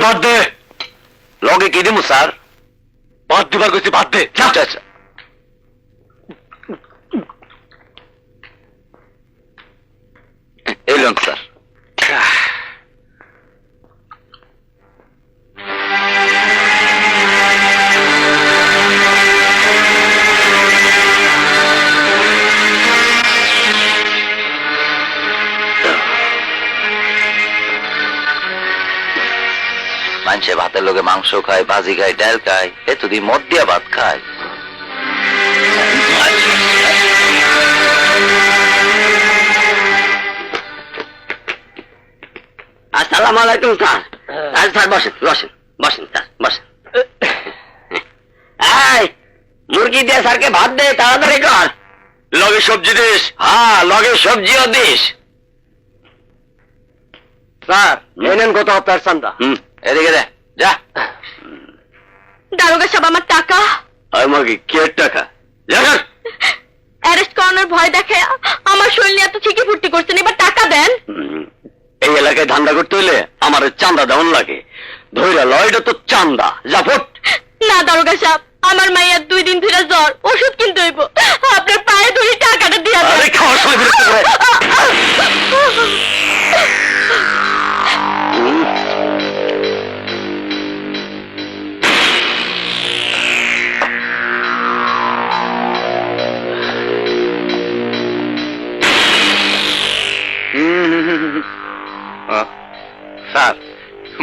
বাদ দে। লগে কি দিমু স্যার? বাদ দিবার কইছি, বাদ দে। আচ্ছা আচ্ছা। এলাম স্যার। মানুষে ভাতের লোকে মাংস খায়, ভাজি খায়, ডাল খায়, এতদিন মদ দিয়া ভাত খায়। আসসালামু আলাইকুম স্যার। স্যার বসেন বসেন বসেন স্যার বসেন। এই মুরগি দিয়ে স্যারকে ভাত দে, তাড়াতাড়ি কর। লগে সবজি দিস? হ্যাঁ, লগে সবজিও দিস। স্যার এনেন কত আপনার চান্দা? এদিকে দে, যা। দারোগা সাহেব, আমার টাকা। আমাকে কি টাকা? অ্যারেস্ট করানোর ভয় দেখে আমার শরীর এত ছিকি ফুর্তি করছেন, এবার টাকা দেন। এই এলাকায় ধান্দা করতে হইলে আমার চান্দা দেওয়ান লাগে। ধৈরা লয়টা তো চান্দা, যা ফুট। না দারোগা সাহেব, আমার মাইয়ার 2 দিন ধরে জ্বর, ওষুধ কিনতে হইব, আপনার পায়ে ধরে টাকাটা দিয়ে দেন। আরে খাওয়ার সময় বিরক্ত করে। স্যার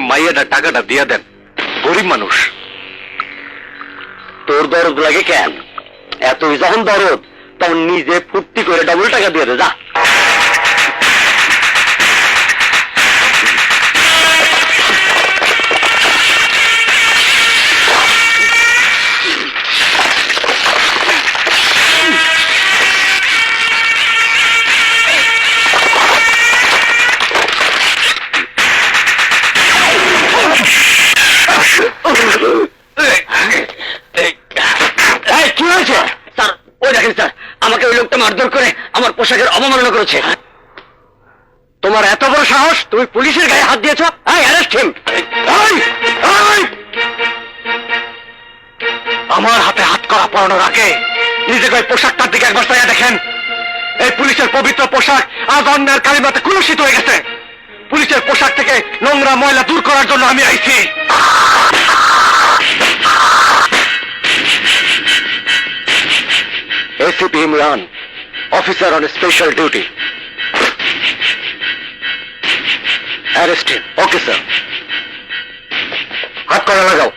মাইয়াটা টাকাটা দিয়ে দেন, গরিব মানুষ। তোর দরদ লাগে কেন? এত যখন দরদ তখন নিজে ফুর্তি করে ডবল টাকা দিয়ে দে, যা। কি হয়েছে স্যার? ওই দেখেন স্যার, আমাকে ওই লোকটা মারধর করে আমার পোশাকের অবমাননা করেছে। তোমার এত বড় সাহস, তুমি পুলিশের গায়ে হাত দিয়েছ? Arrest him. আমার হাতে হাত করা পড়ানোর আগে নিজেকে ওই পোশাকটার দিকে একবার চাইয়া দেখেন। এই পুলিশের পবিত্র পোশাক আজ অন্যের কালিমাতে কুলুষিত হয়ে গেছে। পুলিশের পোশাক থেকে নোংরা ময়লা দূর করার জন্য আমি আইছি। ACP Imran, officer on special duty. Arrest him. Okay sir, হাত করা লাগাও।